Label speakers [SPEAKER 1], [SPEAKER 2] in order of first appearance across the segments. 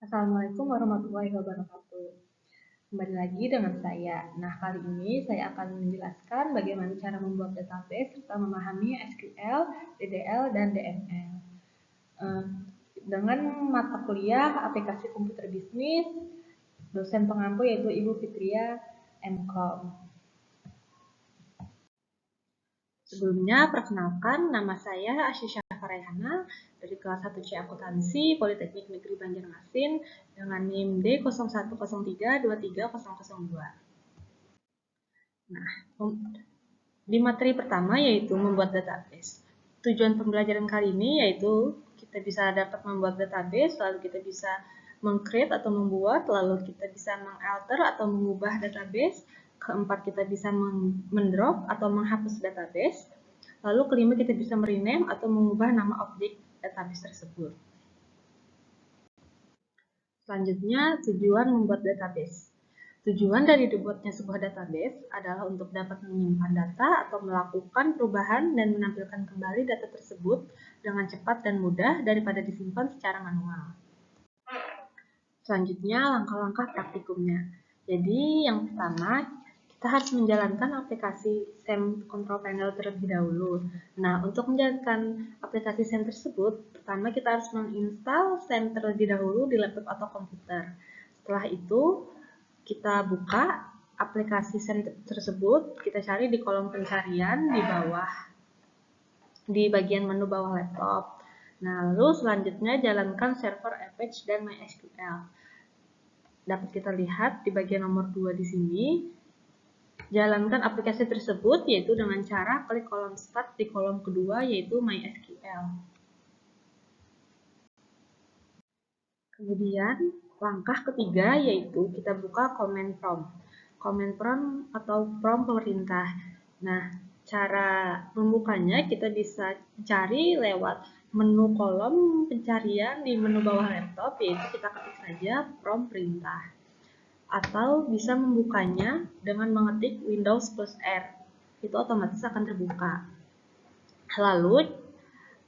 [SPEAKER 1] Assalamualaikum warahmatullahi wabarakatuh. Kembali lagi dengan saya. Nah, kali ini saya akan menjelaskan bagaimana cara membuat database serta memahami SQL, DDL, dan DML. Dengan mata kuliah aplikasi komputer bisnis, dosen pengampu yaitu Ibu Fitria MKOM. Sebelumnya, perkenalkan, nama saya Asyisyah Farayana dari kelas 1C Akuntansi Politeknik Negeri Banjarmasin dengan NIM D0103230002. Nah, di materi pertama yaitu membuat database. Tujuan pembelajaran kali ini yaitu kita bisa dapat membuat database, lalu kita bisa meng-create atau membuat, lalu kita bisa meng-alter atau mengubah database. Keempat, kita bisa mendrop atau menghapus database. Lalu kelima, kita bisa merename atau mengubah nama objek database tersebut. Selanjutnya, tujuan membuat database. Tujuan dari dibuatnya sebuah database adalah untuk dapat menyimpan data atau melakukan perubahan dan menampilkan kembali data tersebut dengan cepat dan mudah daripada disimpan secara manual. Selanjutnya, langkah-langkah praktikumnya. Jadi, yang pertama, kita harus menjalankan aplikasi SAM Control Panel terlebih dahulu. Nah, untuk menjalankan aplikasi SAM tersebut, pertama kita harus menginstal SAM terlebih dahulu di laptop atau komputer. Setelah itu, kita buka aplikasi SAM tersebut, kita cari di kolom pencarian di bawah, di bagian menu bawah laptop. Nah, lalu selanjutnya jalankan server Apache dan MySQL. Dapat kita lihat di bagian nomor 2 di sini. Jalankan aplikasi tersebut yaitu dengan cara klik kolom start di kolom kedua yaitu MySQL. Kemudian langkah ketiga yaitu kita buka command prompt. Command prompt atau prompt pemerintah. Nah, cara membukanya kita bisa cari lewat menu kolom pencarian di menu bawah laptop, yaitu kita ketik saja prompt perintah. Atau bisa membukanya dengan mengetik Windows plus R. Itu otomatis akan terbuka. Lalu,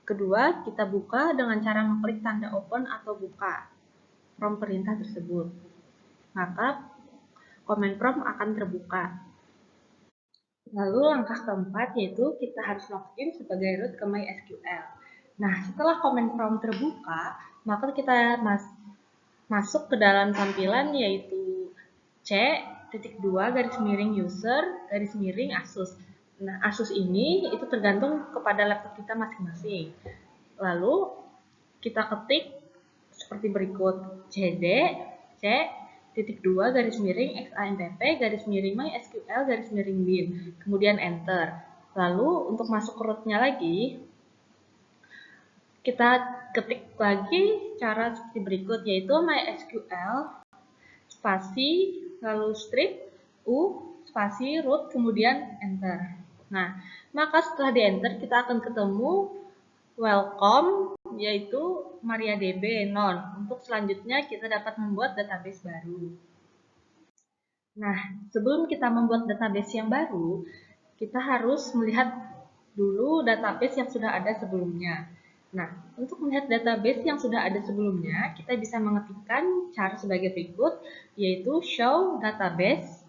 [SPEAKER 1] kedua, kita buka dengan cara mengklik tanda open atau buka prompt perintah tersebut. Maka command prompt akan terbuka. Lalu langkah keempat yaitu kita harus login sebagai root ke MySQL. Nah, setelah command prompt terbuka, maka kita masuk ke dalam tampilan yaitu C.2/user/Asus. Nah, Asus ini itu tergantung kepada laptop kita masing-masing. Lalu kita ketik seperti berikut: cd C.2/xampp/mysql/bin, kemudian enter. Lalu untuk masuk ke rootnya lagi, kita ketik lagi cara seperti berikut, yaitu MySQL spasi lalu strip u spasi root kemudian enter. Nah, maka setelah di enter kita akan ketemu welcome yaitu MariaDB non. Untuk selanjutnya kita dapat membuat database baru. Nah, sebelum kita membuat database yang baru, kita harus melihat dulu database yang sudah ada sebelumnya. Nah, untuk melihat database yang sudah ada sebelumnya, kita bisa mengetikkan cara sebagai berikut, yaitu show database,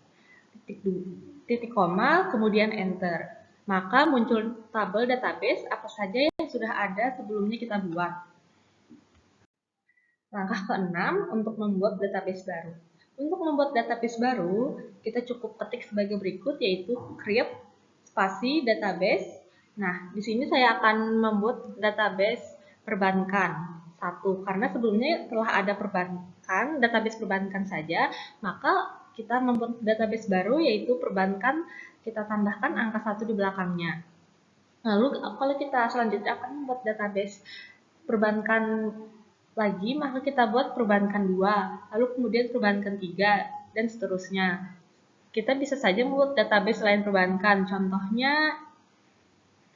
[SPEAKER 1] titik koma, kemudian enter. Maka muncul tabel database apa saja yang sudah ada sebelumnya kita buat. Langkah ke-6 untuk membuat database baru. Untuk membuat database baru, kita cukup ketik sebagai berikut, yaitu create spasi database. Nah, di sini saya akan membuat database perbankan 1, karena sebelumnya telah ada perbankan, database perbankan saja, maka kita membuat database baru yaitu perbankan, kita tambahkan angka 1 di belakangnya. Lalu kalau kita selanjutnya akan membuat database perbankan lagi, maka kita buat perbankan 2, lalu kemudian perbankan 3, dan seterusnya. Kita bisa saja membuat database selain perbankan, contohnya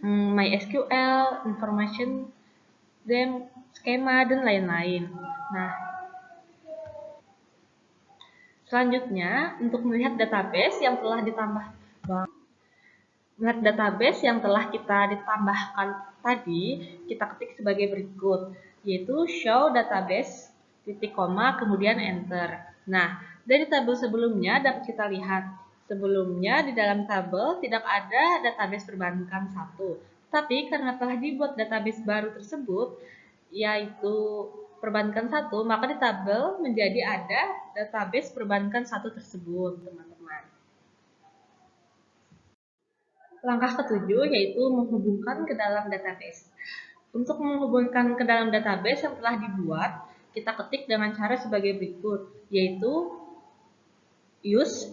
[SPEAKER 1] MySQL, information, skema, dan lain-lain. Nah, selanjutnya untuk melihat database yang telah kita ditambahkan tadi, kita ketik sebagai berikut, yaitu show database titik koma, kemudian enter. Nah, dari tabel sebelumnya dapat kita lihat, sebelumnya di dalam tabel tidak ada database perbankan 1. Tapi karena telah dibuat database baru tersebut, yaitu perbankan 1, maka di tabel menjadi ada database perbankan 1 tersebut, teman-teman. Langkah ketujuh yaitu menghubungkan ke dalam database. Untuk menghubungkan ke dalam database yang telah dibuat, kita ketik dengan cara sebagai berikut, yaitu use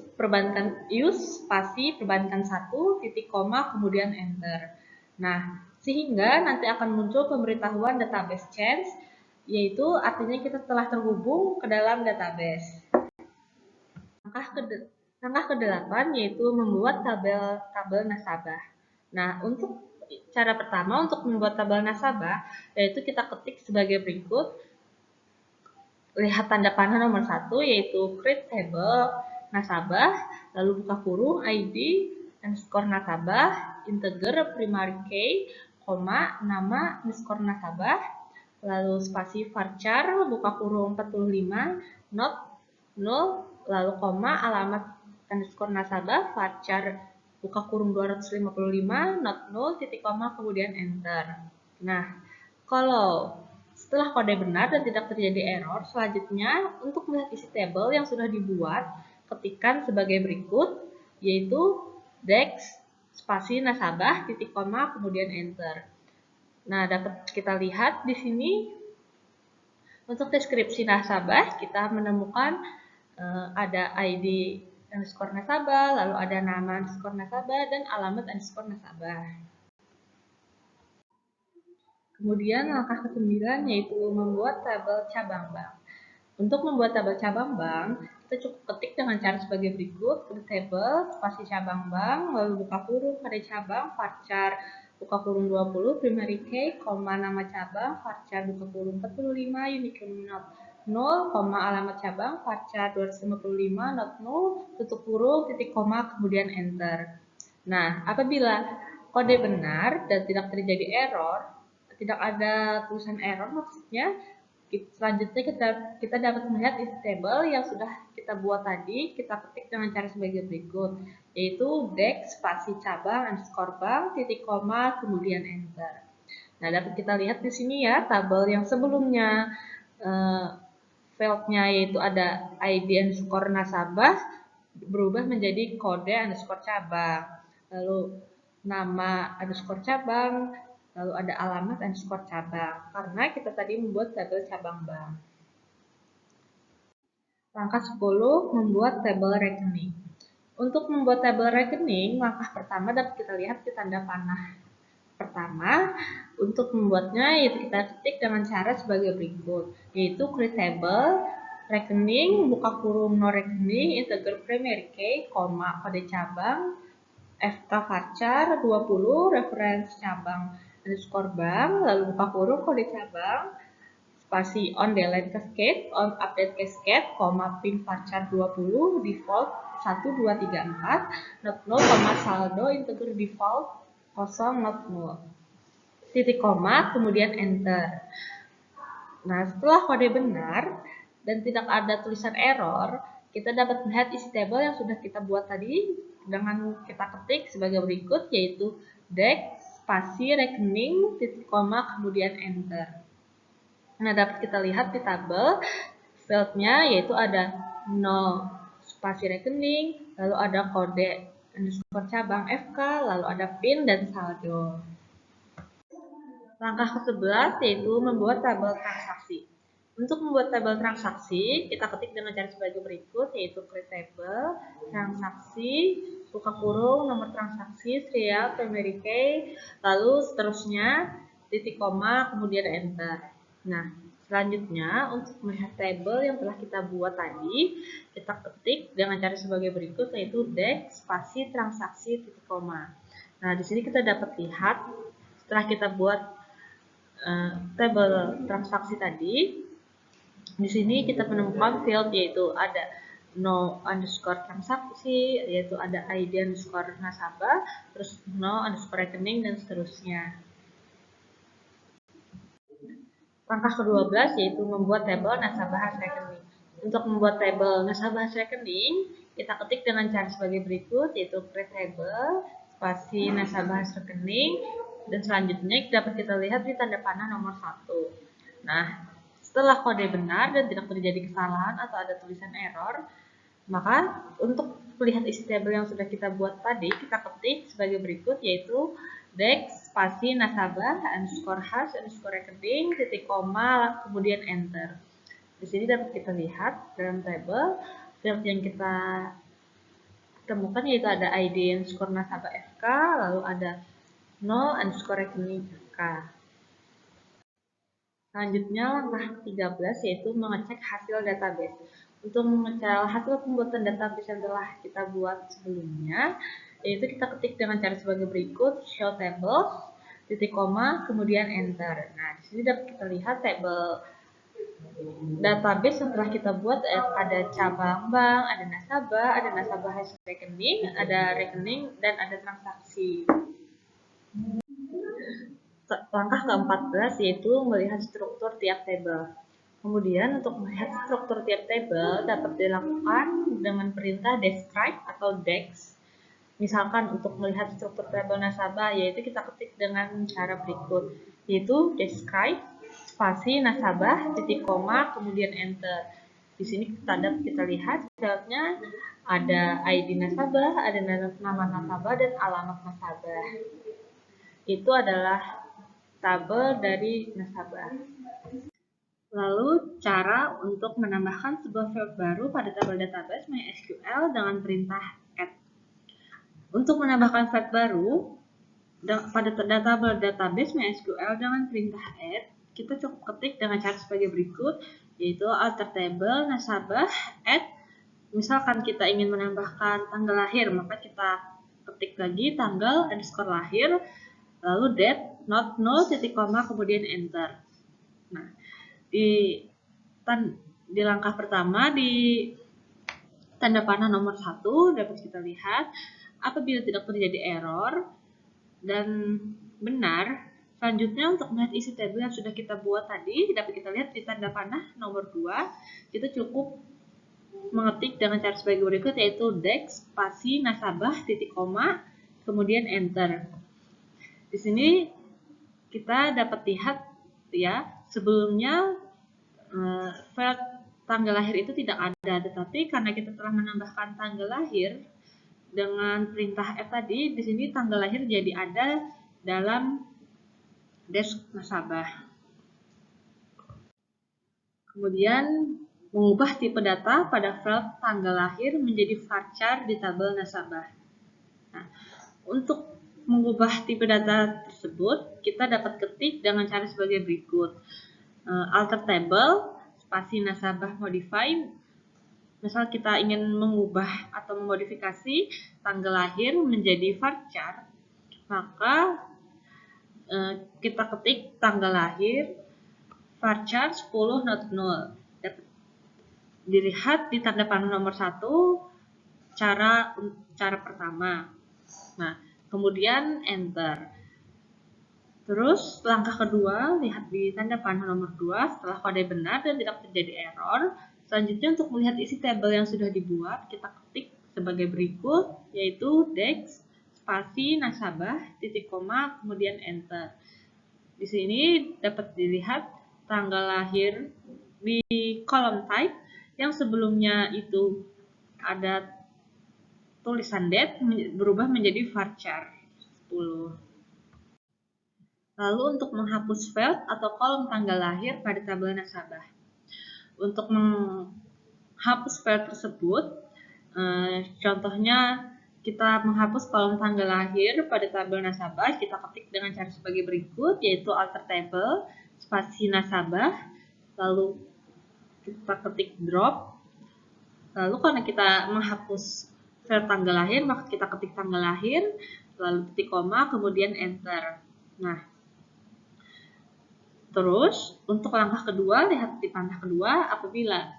[SPEAKER 1] spasi perbankan 1 titik koma kemudian enter. Nah, sehingga nanti akan muncul pemberitahuan database change, yaitu artinya kita telah terhubung ke dalam database. Langkah ke-8 yaitu membuat tabel nasabah. Nah, untuk cara pertama untuk membuat tabel nasabah, yaitu kita ketik sebagai berikut. Lihat tanda panah nomor 1 yaitu create table nasabah, lalu buka kurung ID underscore nasabah, integer primary key, koma, nama underscore nasabah, lalu spasi varchar, buka kurung 45, not, 0, lalu koma, alamat underscore nasabah, varchar, buka kurung 255, not 0, titik koma, kemudian enter. Nah, kalau setelah kode benar dan tidak terjadi error, selanjutnya untuk melihat isi tabel yang sudah dibuat, ketikkan sebagai berikut, yaitu dex spasi nasabah titik koma kemudian enter. Nah, dapat kita lihat di sini untuk deskripsi nasabah kita menemukan ada ID underscore nasabah, lalu ada nama underscore nasabah dan alamat underscore nasabah. Kemudian langkah ke-9 yaitu membuat tabel cabang bank. Untuk membuat tabel cabang bank, kita cukup ketik dengan cara sebagai berikut, create table, spasi cabang bank, lalu buka kurung, kode cabang, varchar, buka kurung 20, primary key, koma, nama cabang, varchar, buka kurung 45, unique not 0, koma, alamat cabang, varchar 255, not 0, tutup kurung, titik koma, kemudian enter. Nah, apabila kode benar dan tidak terjadi error, tidak ada tulisan error maksudnya, selanjutnya kita dapat melihat isi table yang sudah kita buat tadi, kita ketik dengan cara sebagai berikut, yaitu dex spasi cabang underscore bank titik koma kemudian enter. Nah, dapat kita lihat di sini ya, tabel yang sebelumnya fieldnya yaitu ada ID underscore nasabah berubah menjadi kode underscore cabang, lalu nama underscore cabang, lalu ada alamat underscore cabang, karena kita tadi membuat tabel cabang bank. Langkah 10, membuat tabel rekening. Untuk membuat tabel rekening, langkah pertama dapat kita lihat di tanda panah pertama. Untuk membuatnya, yaitu kita ketik dengan cara sebagai berikut, yaitu create table, rekening, buka kurung no rekening, integer primary key, koma, kode cabang, FK varchar 20, reference cabang underscore bank, lalu buka kurung kode cabang, spasi on delete cascade, on update cascade, koma, pin varchar 20, default 1, 2, 3, 4, not 0, koma, saldo, integer default 0, not 0. Titik koma, kemudian enter. Nah, setelah kode benar dan tidak ada tulisan error, kita dapat melihat isi tabel yang sudah kita buat tadi dengan kita ketik sebagai berikut, yaitu dex spasi rekening titik koma kemudian enter. Nah, dapat kita lihat di tabel fieldnya yaitu ada 0 spasi rekening, lalu ada kode underscore cabang FK, lalu ada PIN dan saldo. Langkah ke-11 yaitu membuat tabel transaksi. Untuk membuat tabel transaksi, kita ketik dengan cara sebagai berikut, yaitu create table, transaksi, buka kurung, nomor transaksi, serial, primary key, lalu seterusnya, titik koma, kemudian enter. Nah, selanjutnya untuk melihat tabel yang telah kita buat tadi, kita ketik dengan cara sebagai berikut, yaitu dex spasi transaksi titik koma. Nah, di sini kita dapat lihat setelah kita buat tabel transaksi tadi, di sini kita menemukan field yaitu ada no underscore transaksi, yaitu ada ID underscore nasabah, terus no underscore rekening dan seterusnya. Langkah ke-12 yaitu membuat tabel nasabah hasil rekening. Untuk membuat tabel nasabah hasil rekening, kita ketik dengan cara sebagai berikut, yaitu create table, spasi nasabah hasil rekening, dan selanjutnya dapat kita lihat di tanda panah nomor 1. Nah, setelah kode benar dan tidak terjadi kesalahan atau ada tulisan error, maka untuk melihat isi tabel yang sudah kita buat tadi, kita ketik sebagai berikut, yaitu dex spasi nasabah underscore hash underscore rekening titik koma kemudian enter. Di sini dapat kita lihat dalam tabel field yang kita temukan yaitu ada ID underscore nasabah FK, lalu ada 0 underscore rekening FK. Selanjutnya langkah ke-13 yaitu mengecek hasil database. Untuk mengecek hasil pembuatan database yang telah kita buat sebelumnya, yaitu kita ketik dengan cara sebagai berikut, show tables, titik koma, kemudian enter. Nah, di sini dapat kita lihat tabel database yang telah kita buat ada cabang bank, ada nasabah hasil rekening, ada rekening, dan ada transaksi. Langkah ke-14 yaitu melihat struktur tiap tabel. Kemudian untuk melihat struktur tiap tabel dapat dilakukan dengan perintah describe atau dex. Misalkan untuk melihat struktur tabel nasabah yaitu kita ketik dengan cara berikut, yaitu describe spasi nasabah titik koma kemudian enter. Di sini dapat kita lihat filenya ada ID nasabah, ada nama nasabah dan alamat nasabah. Itu adalah tabel dari nasabah. Lalu cara untuk menambahkan sebuah field baru pada tabel database MySQL dengan perintah add. Untuk menambahkan field baru pada tabel database MySQL dengan perintah add, kita cukup ketik dengan cara sebagai berikut, yaitu alter table nasabah add. Misalkan kita ingin menambahkan tanggal lahir, maka kita ketik lagi tanggal underscore lahir, lalu date not null titik koma kemudian enter. Nah, di langkah pertama di tanda panah nomor 1 dapat kita lihat apabila tidak terjadi error dan benar. Selanjutnya untuk melihat isi tabel yang sudah kita buat tadi dapat kita lihat di tanda panah nomor 2. Kita cukup mengetik dengan cara sebagai berikut, yaitu dex spasi nasabah titik koma kemudian enter. Di sini kita dapat lihat ya, sebelumnya field tanggal lahir itu tidak ada, tetapi karena kita telah menambahkan tanggal lahir dengan perintah F tadi, di sini tanggal lahir jadi ada dalam desk nasabah. Kemudian mengubah tipe data pada field tanggal lahir menjadi varchar di tabel nasabah. Nah, untuk mengubah tipe data tersebut, kita dapat ketik dengan cara sebagai berikut. Alter table, spasi nasabah modify. Misal kita ingin mengubah atau memodifikasi tanggal lahir menjadi varchar, maka kita ketik tanggal lahir varchar 10 not null. Dapat dilihat di tanda panah nomor 1 cara pertama. Nah, kemudian enter. Terus langkah kedua, lihat di tanda panah nomor 2 setelah kode benar dan tidak terjadi error. Selanjutnya untuk melihat isi tabel yang sudah dibuat, kita ketik sebagai berikut, yaitu dex spasi nasabah titik koma kemudian enter. Di sini dapat dilihat tanggal lahir di kolom type yang sebelumnya itu ada tulisan date berubah menjadi varchar 10. Lalu untuk menghapus field atau kolom tanggal lahir pada tabel nasabah. Untuk menghapus field tersebut, contohnya kita menghapus kolom tanggal lahir pada tabel nasabah, kita ketik dengan cara sebagai berikut, yaitu alter table, spasi nasabah, lalu kita ketik drop. Lalu karena kita menghapus field tanggal lahir, maka kita ketik tanggal lahir, lalu titik koma, kemudian enter. Nah, terus untuk langkah kedua, lihat di panah kedua, apabila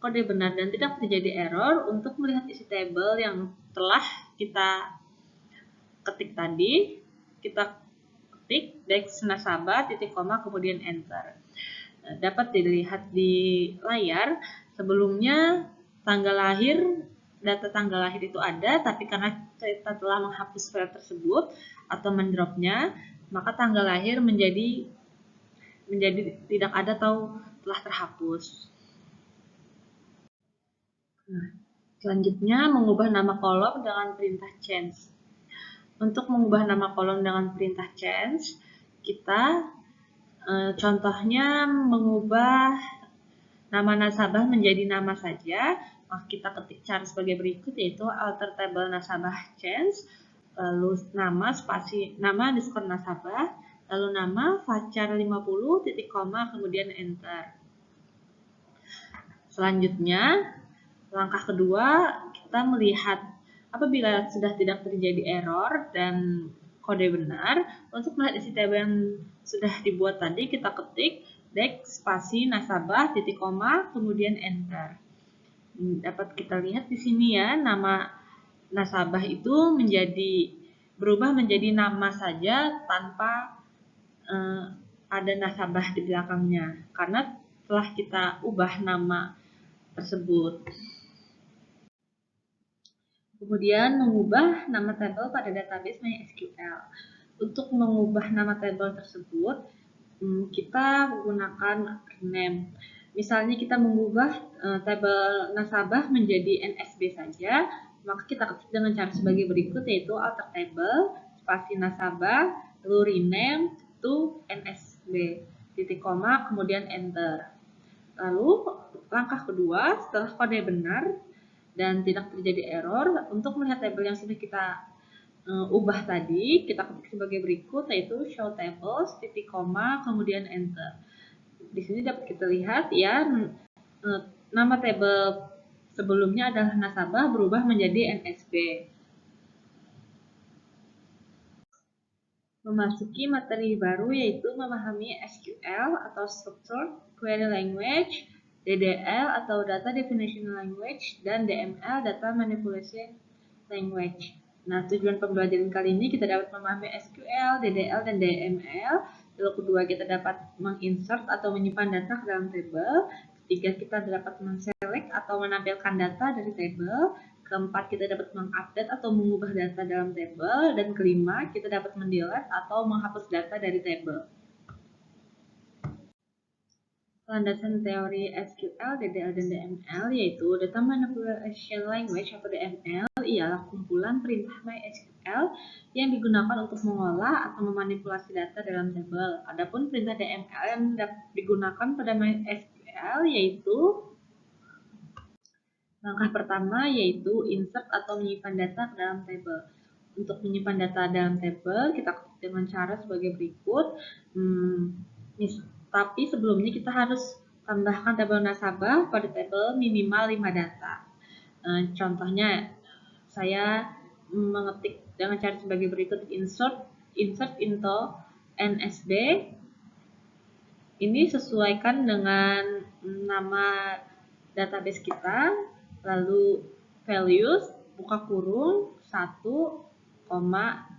[SPEAKER 1] kode benar dan tidak terjadi error, untuk melihat isi tabel yang telah kita ketik tadi, kita ketik dex nasabah titik koma kemudian enter. dapat dilihat di layar. Sebelumnya tanggal lahir, data tanggal lahir itu ada, tapi karena kita telah menghapus file tersebut atau mendropnya, maka tanggal lahir menjadi tidak ada atau telah terhapus. Nah, selanjutnya mengubah nama kolom dengan perintah change. Untuk mengubah nama kolom dengan perintah change, kita contohnya mengubah nama nasabah menjadi nama saja. Maka kita ketik cara sebagai berikut, yaitu alter table nasabah change, lalu nama spasi nama underscore nasabah, lalu nama Fajar 50 titik koma kemudian enter. Selanjutnya langkah kedua, kita melihat apabila sudah tidak terjadi error dan kode benar. Untuk melihat isi tabel yang sudah dibuat tadi, kita ketik dek spasi nasabah titik koma kemudian enter. Dapat kita lihat di sini ya, nama nasabah itu berubah menjadi nama saja tanpa ada nasabah di belakangnya, karena telah kita ubah nama tersebut. Kemudian mengubah nama tabel pada database MySQL. Untuk mengubah nama tabel tersebut, kita menggunakan rename. Misalnya kita mengubah tabel nasabah menjadi NSB saja, maka kita ketik dengan cara sebagai berikut, yaitu alter table, spasi nasabah, lalu rename to NSB, titik koma, kemudian enter. Lalu langkah kedua, setelah kode benar dan tidak terjadi error, untuk melihat tabel yang sudah kita ubah tadi, kita ketik sebagai berikut, yaitu show tables, titik koma, kemudian enter. Di sini dapat kita lihat ya, nama tabel sebelumnya adalah nasabah berubah menjadi NSB. Memasuki materi baru, yaitu memahami SQL atau Structured Query Language, DDL atau Data Definition Language, dan DML Data Manipulation Language. Nah, tujuan pembelajaran kali ini kita dapat memahami SQL, DDL, dan DML. Lalu kedua, kita dapat menginsert atau menyimpan data ke dalam tabel. Ketiga, kita dapat menselect atau menampilkan data dari tabel. Keempat, kita dapat mengupdate atau mengubah data dalam tabel. Dan kelima, kita dapat mendelete atau menghapus data dari tabel. Landasan teori SQL, DDL, dan DML, yaitu Data Manipulation Language atau DML ialah kumpulan perintah MySQL yang digunakan untuk mengolah atau memanipulasi data dalam tabel. Adapun perintah DML yang digunakan pada MySQL yaitu langkah pertama, yaitu insert atau menyimpan data ke dalam tabel. Untuk menyimpan data dalam tabel, kita ketik dengan cara sebagai berikut. Tapi sebelumnya kita harus tambahkan tabel nasabah pada tabel minimal 5 data. Contohnya, saya mengetik dengan cara sebagai berikut, insert into NSB. Ini sesuaikan dengan nama database kita, lalu values, buka kurung, 1,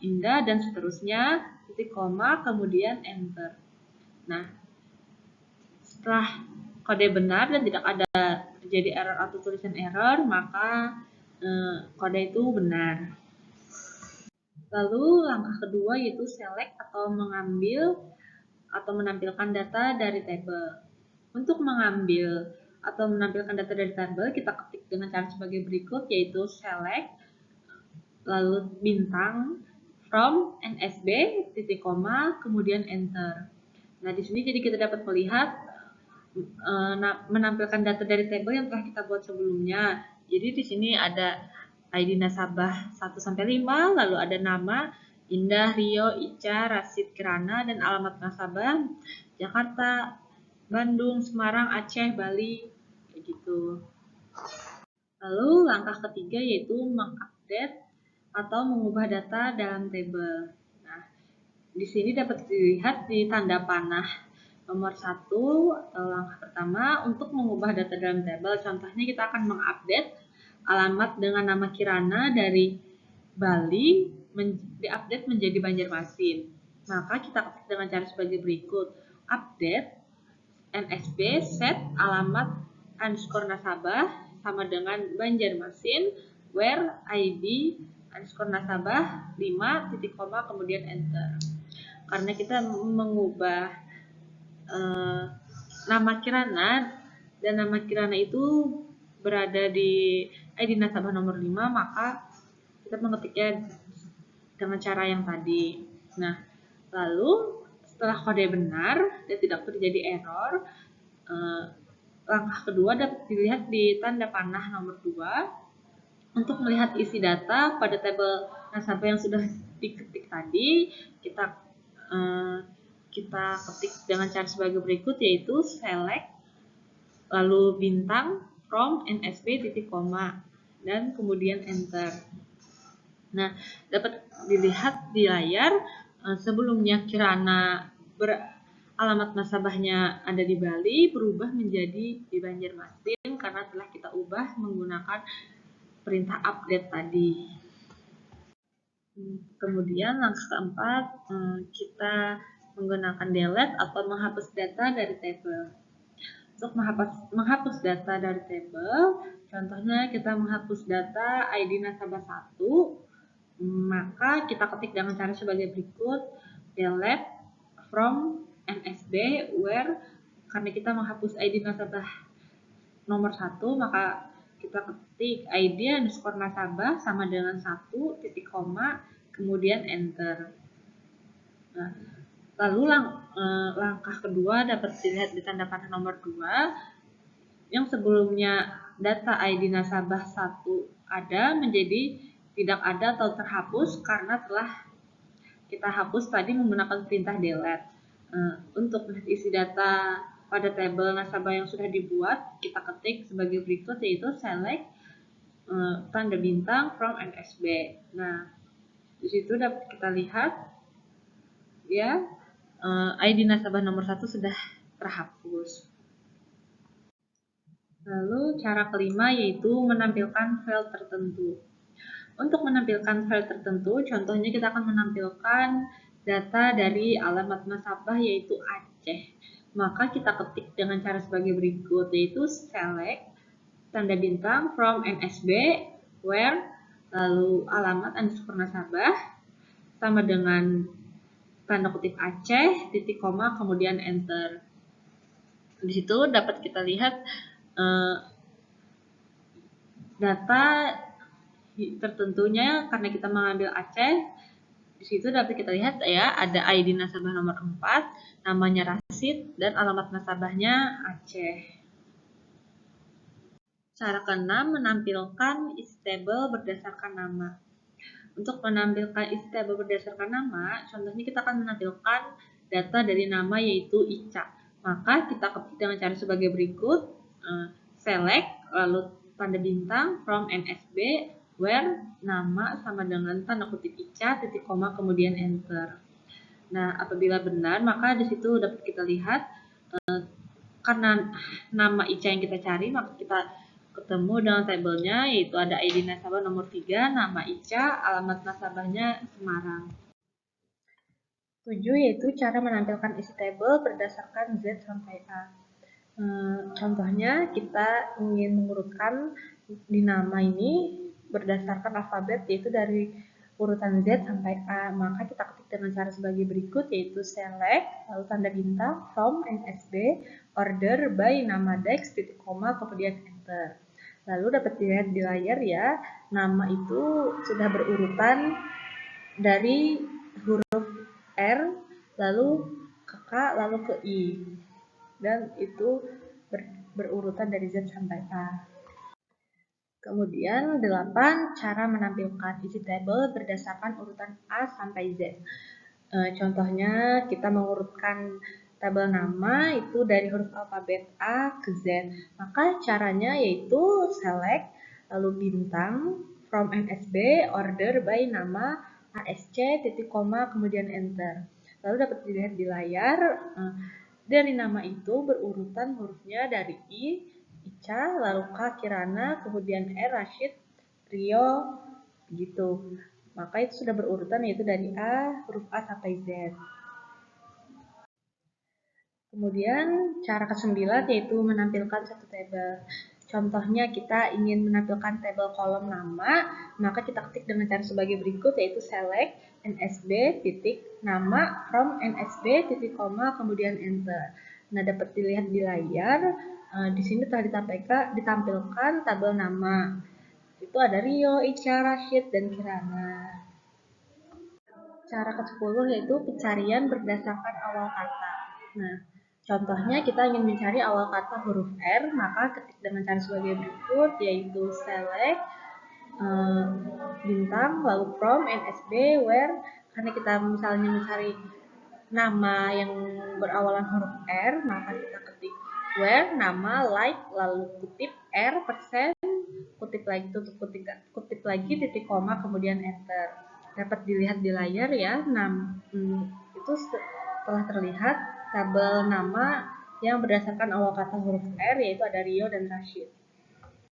[SPEAKER 1] indah, dan seterusnya, titik koma, kemudian enter. Nah, setelah kode benar dan tidak ada terjadi error atau tulisan error, maka kode itu benar. Lalu langkah kedua yaitu select atau mengambil atau menampilkan data dari tabel. Untuk mengambil atau menampilkan data dari tabel, kita ketik dengan cara sebagai berikut, yaitu select, lalu bintang, from NSB, titik koma, kemudian enter. Nah, di sini jadi kita dapat melihat menampilkan data dari tabel yang telah kita buat sebelumnya. Jadi di sini ada ID nasabah 1 sampai 5, lalu ada nama Indah, Rio, Ica, Rasid, Kirana, dan alamat nasabah Jakarta, Bandung, Semarang, Aceh, Bali, kayak gitu. Lalu langkah ketiga yaitu mengupdate atau mengubah data dalam tabel. Nah, di sini dapat dilihat di tanda panah nomor 1, langkah pertama untuk mengubah data dalam tabel. Contohnya kita akan mengupdate alamat dengan nama Kirana dari Bali diupdate menjadi Banjarmasin. Maka kita ketik dengan cara sebagai berikut, update NSB set alamat underscore nasabah sama dengan Banjarmasin where ID underscore nasabah 5 titik koma kemudian enter. Karena kita mengubah nama kirana dan nama kirana itu berada di ID nasabah nomor 5, maka kita mengetiknya dengan cara yang tadi. Nah, lalu setelah kode benar dan tidak terjadi error, langkah kedua dapat dilihat di tanda panah nomor 2. Untuk melihat isi data pada tabel nasabah yang sudah diketik tadi, kita ketik dengan cara sebagai berikut, yaitu select lalu bintang from NSB titik koma dan kemudian enter. Nah, dapat dilihat di layar sebelumnya kirana alamat nasabahnya ada di Bali berubah menjadi di Banjarmasin karena telah kita ubah menggunakan perintah update tadi. Kemudian langkah keempat, kita menggunakan delete atau menghapus data dari tabel. Untuk menghapus data dari tabel, contohnya kita menghapus data ID nasabah 1, maka kita ketik dengan cara sebagai berikut, delete from NSB where, karena kita menghapus ID nasabah nomor 1, maka kita ketik ID underscore nasabah sama dengan 1 titik koma kemudian enter. Nah, lalu langkah kedua dapat dilihat di tanda panah nomor 2, yang sebelumnya data ID nasabah 1 ada menjadi tidak ada atau terhapus karena telah kita hapus tadi menggunakan perintah delete. Untuk melihat isi data pada tabel nasabah yang sudah dibuat, kita ketik sebagai berikut, yaitu select tanda bintang from NSB. Nah, di situ dapat kita lihat ya, ID nasabah nomor 1 sudah terhapus. Lalu cara kelima yaitu menampilkan file tertentu. Untuk menampilkan file tertentu, contohnya kita akan menampilkan data dari alamat nasabah yaitu Aceh. Maka kita ketik dengan cara sebagai berikut, yaitu select tanda bintang from NSB where lalu alamat underscore nasabah sama dengan tanda kutip Aceh titik koma kemudian enter. Di situ dapat kita lihat data tertentunya karena kita mengambil Aceh. Di situ dapat kita lihat ya, ada ID nasabah nomor 4, namanya Rasid dan alamat nasabahnya Aceh. Cara keenam, menampilkan isi tabel berdasarkan nama. Untuk menampilkan isi tabel berdasarkan nama, contohnya kita akan menampilkan data dari nama yaitu Ica. Maka kita ketik dengan cara sebagai berikut, select lalu tanda bintang from NSB where nama sama dengan tanda kutip Ica titik koma kemudian enter. Nah, apabila benar maka di situ dapat kita lihat karena nama Ica yang kita cari, maka kita ketemu dengan tabelnya, yaitu ada ID nasabah nomor 3, nama Ica, alamat nasabahnya Semarang. 7 yaitu cara menampilkan isi tabel berdasarkan Z sampai A. Contohnya kita ingin mengurutkan di nama ini berdasarkan alfabet, yaitu dari urutan Z sampai A, maka kita ketik dengan cara sebagai berikut, yaitu select lalu tanda bintang from NSB order by nama Dex titik koma kemudian enter. Lalu dapat dilihat di layar ya, nama itu sudah berurutan dari huruf R lalu ke K lalu ke I, dan itu berurutan dari Z sampai A. Kemudian 8, cara menampilkan isi tabel berdasarkan urutan A sampai Z. Contohnya kita mengurutkan tabel nama itu dari huruf alfabet A ke Z. Maka caranya yaitu select lalu bintang from NSB order by nama ASC titik koma kemudian enter. Lalu dapat dilihat di layar dari nama itu berurutan hurufnya dari I, Ica, lalu K, Kirana, kemudian R, Rashid, Rio, gitu. Maka itu sudah berurutan, yaitu dari A, huruf A sampai Z. Kemudian cara ke-9 yaitu menampilkan satu tabel. Contohnya kita ingin menampilkan tabel kolom nama, maka kita ketik dengan cara sebagai berikut yaitu select nsb titik nama from nsb titik koma kemudian enter. Nah, dapat dilihat di layar, di sini telah ditampilkan tabel nama. Itu ada Rio, Ica, Rashid, dan Kirana. Cara ke-10 yaitu pencarian berdasarkan awal kata. Nah, contohnya kita ingin mencari awal kata huruf R, maka ketik dengan cara sebagai berikut, yaitu select bintang, lalu from, nsb, where, karena kita misalnya mencari nama yang berawalan huruf R, maka kita ketik where, nama, like, lalu kutip R, persen, kutip lagi, tutup kutip lagi, titik koma, kemudian enter. Dapat dilihat di layar ya, itu telah terlihat tabel nama yang berdasarkan awal kata huruf R, yaitu ada Rio dan Rashid.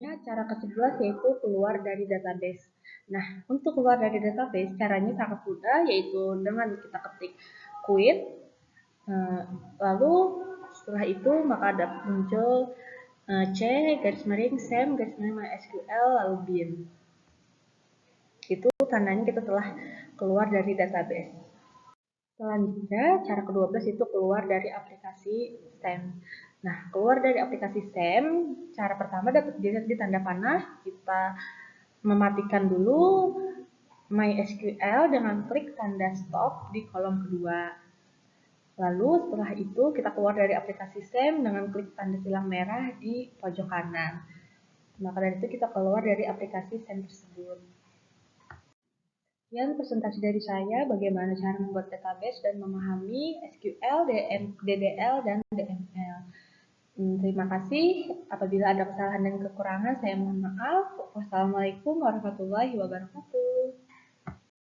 [SPEAKER 1] Cara ke-11 yaitu keluar dari database. Nah, untuk keluar dari database, caranya sangat mudah, yaitu dengan kita ketik quit, lalu setelah itu maka ada muncul C garis miring SEM garis miring MySQL lalu bin. Itu tandanya kita telah keluar dari database. Selanjutnya, cara ke-12 itu keluar dari aplikasi SEM. Nah, keluar dari aplikasi SEM, cara pertama dapat dilihat di tanda panah. Kita mematikan dulu MySQL dengan klik tanda stop di kolom kedua. Lalu setelah itu kita keluar dari aplikasi SEM dengan klik tanda silang merah di pojok kanan. Maka dari itu kita keluar dari aplikasi SEM tersebut. Sekian presentasi dari saya bagaimana cara membuat database dan memahami SQL, DDL, dan DML. Terima kasih. Apabila ada kesalahan dan kekurangan, saya mohon maaf. Wassalamualaikum warahmatullahi wabarakatuh.